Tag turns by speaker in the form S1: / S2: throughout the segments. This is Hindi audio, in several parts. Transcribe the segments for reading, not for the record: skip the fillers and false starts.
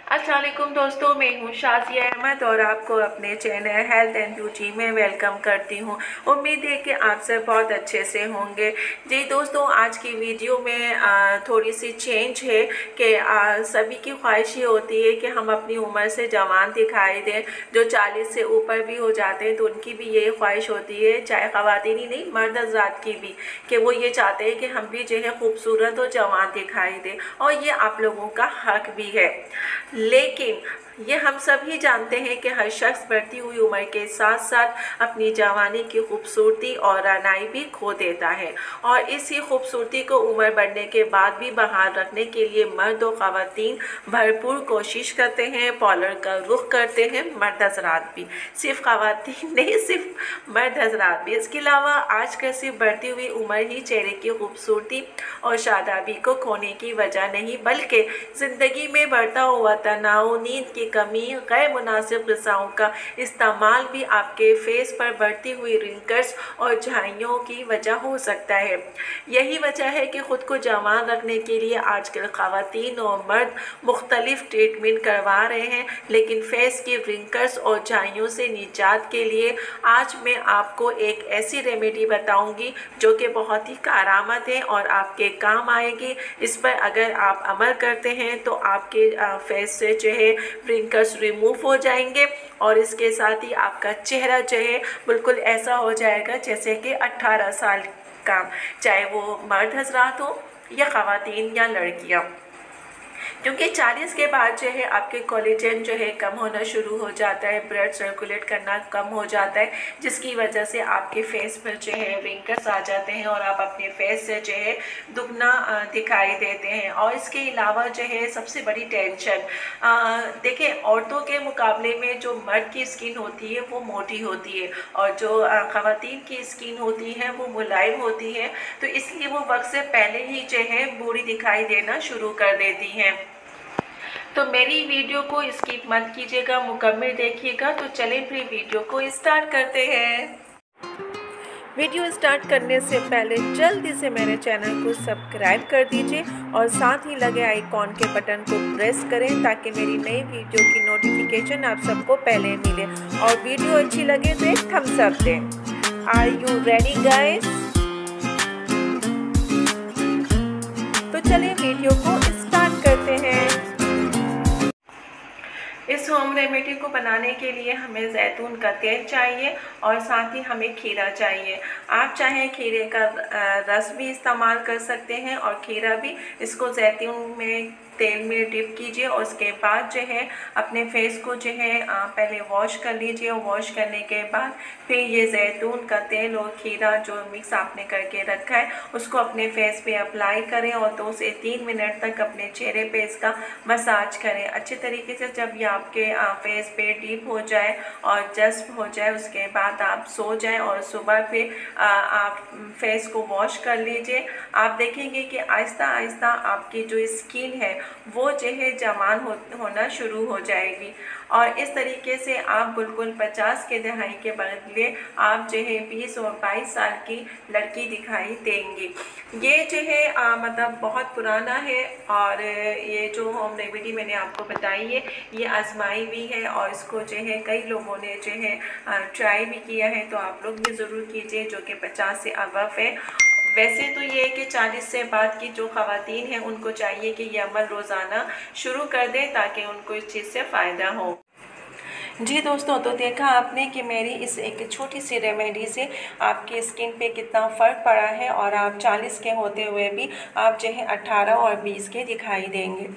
S1: अस्सलाम वालेकुम दोस्तों, मैं हूँ शाज़िया अहमद और आपको अपने चैनल हेल्थ एंड ब्यूटी में वेलकम करती हूँ। उम्मीद है कि आप सब बहुत अच्छे से होंगे। जी दोस्तों, आज की वीडियो में थोड़ी सी चेंज है कि सभी की ख्वाहिश ये होती है कि हम अपनी उम्र से जवान दिखाई दें। जो 40 से ऊपर भी हो जाते हैं तो उनकी भी ये ख्वाहिश होती है, चाहे ख़वातीन ही नहीं मर्द हज़रात की भी, कि वो ये चाहते हैं कि हम भी जो है खूबसूरत और जवान दिखाई दें, और ये आप लोगों का हक भी है। लेकिन ये हम सब ही जानते हैं कि हर शख्स बढ़ती हुई उम्र के साथ साथ अपनी जवानी की खूबसूरती और रानाई भी खो देता है, और इसी खूबसूरती को उम्र बढ़ने के बाद भी बहाल रखने के लिए मर्द और ख़वातीन भरपूर कोशिश करते हैं, पार्लर का रुख करते हैं। मर्द हज़रात भी, सिर्फ ख़वातीन नहीं, सिर्फ मर्द हज़रात भी। इसके अलावा आजकल सिर्फ बढ़ती हुई उम्र ही चेहरे की खूबसूरती और शादाबी को खोने की वजह नहीं, बल्कि ज़िंदगी में बढ़ता हुआ तनाव, नींद की कमी, गैर मुनासिब ग़िज़ाओं का इस्तेमाल भी आपके फेस पर बढ़ती हुई रिंकल्स और झाइयों की वजह हो सकता है। यही वजह है कि ख़ुद को जवान रखने के लिए आजकल ख़वातीन और मर्द मुख्तलिफ ट्रीटमेंट करवा रहे हैं, लेकिन फेस की रिंकल्स और झाइयों से निजात के लिए आज मैं आपको एक ऐसी रेमेडी बताऊंगी जो कि बहुत ही कारआमद है और आपके काम आएगी। इस पर अगर आप अमल करते हैं तो आपके फेस से जो है रिंकल्स रिमूव हो जाएंगे, और इसके साथ ही आपका चेहरा जो है बिल्कुल ऐसा हो जाएगा जैसे कि 18 साल का, चाहे वो मर्द हज़रात हो या ख़वातीन या लड़कियाँ। क्योंकि 40 के बाद जो है आपके कोलेजन जो है कम होना शुरू हो जाता है, ब्लड सर्कुलेट करना कम हो जाता है, जिसकी वजह से आपके फेस पर जो है रिंकल्स आ जाते हैं और आप अपने फेस से जो है दुगना दिखाई देते हैं। और इसके अलावा जो है सबसे बड़ी टेंशन, देखिए औरतों के मुकाबले में जो मर्द की स्किन होती है वो मोटी होती है, और जो ख़वातीन की स्किन होती है वो मुलायम होती है, तो इसलिए वो वक्त से पहले ही जो है बूढ़ी दिखाई देना शुरू कर देती हैं। तो मेरी वीडियो को स्किप मत कीजिएगा, मुकम्मल देखिएगा। तो चलें फिर वीडियो को स्टार्ट करते हैं। वीडियो स्टार्ट करने से पहले जल्दी से मेरे चैनल को सब्सक्राइब कर दीजिए और साथ ही लगे आइकॉन के बटन को प्रेस करें ताकि मेरी नई वीडियो की नोटिफिकेशन आप सबको पहले मिले, और वीडियो अच्छी लगे तो एक थम्स अप दें। Are you ready guys? तो चलिए वीडियो को स्टार्ट करते हैं। इस होम रेमेडी को बनाने के लिए हमें जैतून का तेल चाहिए और साथ ही हमें खीरा चाहिए। आप चाहें खीरे का रस भी इस्तेमाल कर सकते हैं, और खीरा भी इसको जैतून में तेल में डिप कीजिए, और उसके बाद जो है अपने फेस को जो है पहले वॉश कर लीजिए, और वॉश करने के बाद फिर ये जैतून का तेल और खीरा जो मिक्स आपने करके रखा है उसको अपने फेस पे अप्लाई करें, और 2 से 3 मिनट तक अपने चेहरे पे इसका मसाज करें अच्छे तरीके से। जब ये आपके फेस पे डीप हो जाए और जस्प हो जाए, उसके बाद आप सो जाएं और सुबह फिर आप फेस को वॉश कर लीजिए। आप देखेंगे कि आहिस्ता आहिस्ता आपकी जो स्किन है वो जो है जवान होना शुरू हो जाएगी, और इस तरीके से आप बिल्कुल 50 के दहाई के बदले आप जो है 20 और 22 साल की लड़की दिखाई देंगी। ये जो है मतलब बहुत पुराना है, और ये जो होम रेमेडी मैंने आपको बताई है ये आजमाई भी है, और इसको जो है कई लोगों ने जो है ट्राई भी किया है, तो आप लोग भी ज़रूर कीजिए जो कि 50 से अबव है। वैसे तो ये है कि 40 से बाद की जो ख़वातीन हैं उनको चाहिए कि ये अमल रोज़ाना शुरू कर दें ताकि उनको इस चीज़ से फ़ायदा हो। जी दोस्तों, तो देखा आपने कि मेरी इस एक छोटी सी रेमेडी से आपकी स्किन पे कितना फ़र्क पड़ा है, और आप 40 के होते हुए भी आप जो है 18 और 20 के दिखाई देंगे।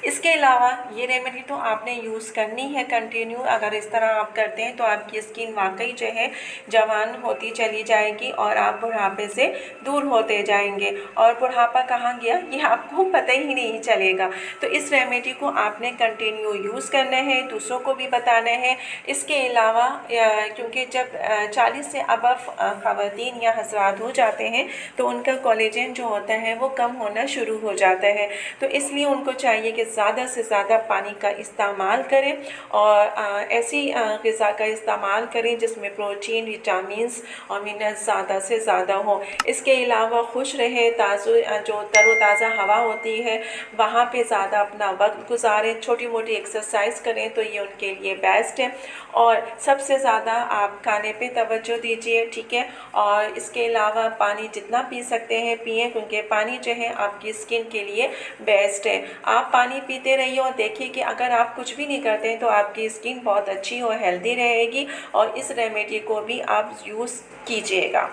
S1: इसके अलावा ये रेमेडी तो आपने यूज़ करनी है कंटिन्यू। अगर इस तरह आप करते हैं तो आपकी स्किन वाकई जो है जवान होती चली जाएगी और आप बुढ़ापे से दूर होते जाएंगे, और बुढ़ापा कहाँ गया ये आपको पता ही नहीं चलेगा। तो इस रेमेडी को आपने कंटिन्यू यूज़ करना है, दूसरों को भी बताना है, है। इसके अलावा क्योंकि जब 40 से अबव ख़वातीन या हज़रात हो जाते हैं तो उनका कोलेजन जो होता है वो कम होना शुरू हो जाता है, तो इसलिए उनको चाहिए कि ज़्यादा से ज़्यादा पानी का इस्तेमाल करें और ऐसी ग़िज़ा का इस्तेमाल करें जिसमें प्रोटीन, विटामिन्स और मिनरल्स ज़्यादा से ज़्यादा हो। इसके अलावा खुश रहे, जो तरोताज़ा हवा होती है वहाँ पे ज़्यादा अपना वक्त गुजारें, छोटी मोटी एक्सरसाइज करें तो ये उनके लिए बेस्ट है। और सबसे ज़्यादा आप खाने पे तवज्जो दीजिए, ठीक है। और इसके अलावा पानी जितना पी सकते हैं पिए, क्योंकि पानी जो है आपकी स्किन के लिए बेस्ट है। आप पानी पीते रहिए और देखिए कि अगर आप कुछ भी नहीं करते हैं तो आपकी स्किन बहुत अच्छी और हेल्दी रहेगी, और इस रेमेडी को भी आप यूज़ कीजिएगा।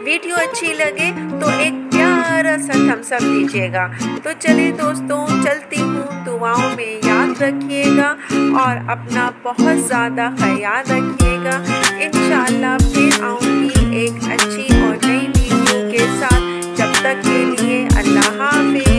S1: वीडियो अच्छी लगे तो एक प्यारा सा थम्स अप दीजिएगा। तो चलिए दोस्तों, चलती हूँ, दुआओं में याद रखिएगा और अपना बहुत ज़्यादा ख्याल रखिएगा। इंशाअल्लाह फिर आऊँगी एक अच्छी और नई वीडियो के साथ। जब तक के लिए अल्लाह हाफ़िज़।